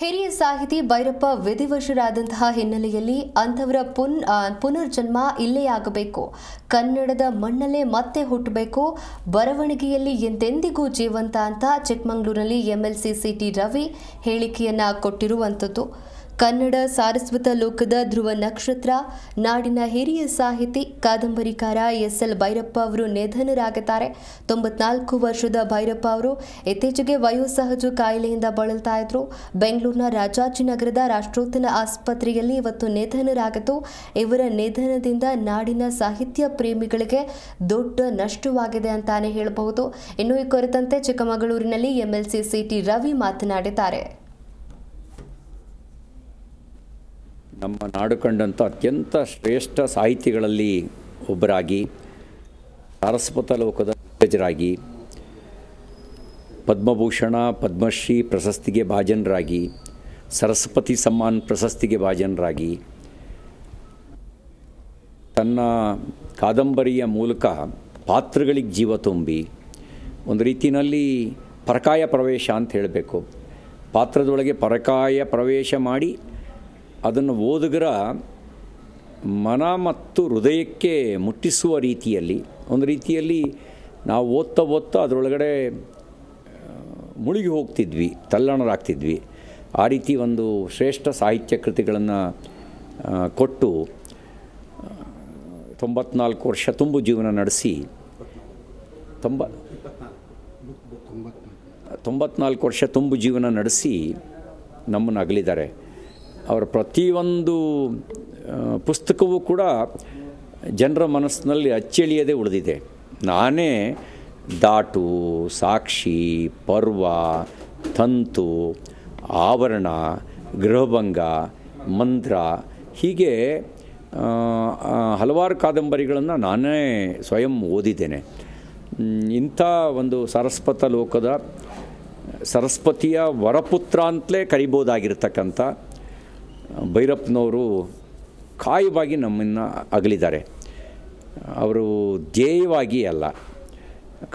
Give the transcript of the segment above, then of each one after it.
ಹಿರಿಯ ಸಾಹಿತಿ ಭೈರಪ್ಪ ವಿಧಿವಶರಾದಂತಹ ಹಿನ್ನೆಲೆಯಲ್ಲಿ ಅಂಥವರ ಪುನರ್ಜನ್ಮ ಇಲ್ಲೇ ಆಗಬೇಕು, ಕನ್ನಡದ ಮಣ್ಣಲ್ಲೇ ಮತ್ತೆ ಹುಟ್ಟಬೇಕು, ಬರವಣಿಗೆಯಲ್ಲಿ ಎಂದೆಂದಿಗೂ ಜೀವಂತ ಅಂತ ಚಿಕ್ಕಮಗಳೂರಿನಲ್ಲಿ ಎಂಎಲ್ಸಿ ಸಿಟಿ ರವಿ ಹೇಳಿಕೆಯನ್ನ ಕೊಟ್ಟಿರುವಂಥದ್ದು. ಕನ್ನಡ ಸಾರಸ್ವತ ಲೋಕದ ಧ್ರುವ ನಕ್ಷತ್ರ, ನಾಡಿನ ಹಿರಿಯ ಸಾಹಿತಿ, ಕಾದಂಬರಿಕಾರ ಎಸ್ಎಲ್ ಭೈರಪ್ಪ ಅವರು ನಿಧನರಾಗಿದ್ದಾರೆ. 94 ವರ್ಷದ ಭೈರಪ್ಪ ಅವರು ಇತ್ತೀಚೆಗೆ ವಯೋಸಹಜ ಕಾಯಿಲೆಯಿಂದ ಬಳಲ್ತಾ ಇದ್ರು. ಬೆಂಗಳೂರಿನ ರಾಜಾಜಿನಗರದ ರಾಷ್ಟ್ರೋತ್ತನ ಆಸ್ಪತ್ರೆಯಲ್ಲಿ ಇವತ್ತು ನಿಧನರಾಗಿದ್ದು, ಇವರ ನಿಧನದಿಂದ ನಾಡಿನ ಸಾಹಿತ್ಯ ಪ್ರೇಮಿಗಳಿಗೆ ದೊಡ್ಡ ನಷ್ಟವಾಗಿದೆ ಅಂತಾನೆ ಹೇಳಬಹುದು. ಇನ್ನು ಈ ಕುರಿತಂತೆ ಚಿಕ್ಕಮಗಳೂರಿನಲ್ಲಿ ಎಂಎಲ್ಸಿ ಸಿಟಿ ರವಿ ಮಾತನಾಡಿದ್ದಾರೆ. ನಮ್ಮ ನಾಡು ಕಂಡಂಥ ಅತ್ಯಂತ ಶ್ರೇಷ್ಠ ಸಾಹಿತಿಗಳಲ್ಲಿ ಒಬ್ಬರಾಗಿ, ಸಾರಸ್ವತ ಲೋಕದ ದಿಗ್ಗಜರಾಗಿ, ಪದ್ಮಭೂಷಣ ಪದ್ಮಶ್ರೀ ಪ್ರಶಸ್ತಿಗೆ ಭಾಜನರಾಗಿ, ಸರಸ್ವತಿ ಸಮ್ಮಾನ್ ಪ್ರಶಸ್ತಿಗೆ ಭಾಜನರಾಗಿ, ತನ್ನ ಕಾದಂಬರಿಯ ಮೂಲಕ ಪಾತ್ರಗಳಿಗೆ ಜೀವ ತುಂಬಿ ಒಂದು ರೀತಿಯಲ್ಲಿ ಪರಕಾಯ ಪ್ರವೇಶ ಅಂತ ಹೇಳಬೇಕು, ಪಾತ್ರದೊಳಗೆ ಪರಕಾಯ ಪ್ರವೇಶ ಮಾಡಿ ಅದನ್ನು ಓದುಗರ ಮನ ಮತ್ತು ಹೃದಯಕ್ಕೆ ಮುಟ್ಟಿಸುವ ರೀತಿಯಲ್ಲಿ, ಒಂದು ರೀತಿಯಲ್ಲಿ ನಾವು ಓದ್ತಾ ಅದರೊಳಗಡೆ ಮುಳುಗಿ ಹೋಗ್ತಿದ್ವಿ, ತಲ್ಲಣರಾಗ್ತಿದ್ವಿ. ಆ ರೀತಿ ಒಂದು ಶ್ರೇಷ್ಠ ಸಾಹಿತ್ಯ ಕೃತಿಗಳನ್ನು ಕೊಟ್ಟು 94 ವರ್ಷ ತುಂಬು ಜೀವನ ನಡೆಸಿ 94 ವರ್ಷ ತುಂಬು ಜೀವನ ನಡೆಸಿ ನಮ್ಮನ್ನು ಅಗಲಿದ್ದಾರೆ. ಅವರ ಪ್ರತಿಯೊಂದು ಪುಸ್ತಕವೂ ಕೂಡ ಜನರ ಮನಸ್ಸಿನಲ್ಲಿ ಅಚ್ಚಳಿಯದೆ ಉಳಿದಿದೆ. ನಾನೇ ದಾಟು, ಸಾಕ್ಷಿ, ಪರ್ವ, ತಂತು, ಆವರಣ, ಗೃಹಭಂಗ, ಮಂತ್ರ, ಹೀಗೆ ಹಲವಾರು ಕಾದಂಬರಿಗಳನ್ನು ನಾನೇ ಸ್ವಯಂ ಓದಿದ್ದೇನೆ. ಇಂಥ ಒಂದು ಸಾರಸ್ವತ ಲೋಕದ ಸರಸ್ವತಿಯ ವರಪುತ್ರ ಅಂತಲೇ ಕರಿಬೋದಾಗಿರ್ತಕ್ಕಂಥ ಭೈರಪ್ಪನವರು ಕಾಯವಾಗಿ ನಮ್ಮನ್ನು ಅಗಲಿದ್ದಾರೆ. ಅವರು ಧ್ಯೇಯವಾಗಿ ಅಲ್ಲ,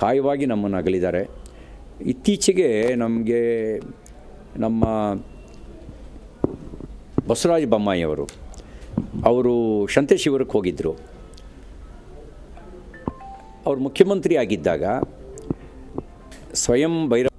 ಕಾಯವಾಗಿ ನಮ್ಮನ್ನು ಅಗಲಿದ್ದಾರೆ. ಇತ್ತೀಚೆಗೆ ನಮಗೆ ನಮ್ಮ ಬಸವರಾಜ ಬೊಮ್ಮಾಯಿಯವರು ಅವರು ಶಂತೇಶಿವರಕ್ಕೆ ಹೋಗಿದ್ದರು. ಅವರು ಮುಖ್ಯಮಂತ್ರಿ ಆಗಿದ್ದಾಗ ಸ್ವಯಂ ಭೈರಪ್ಪ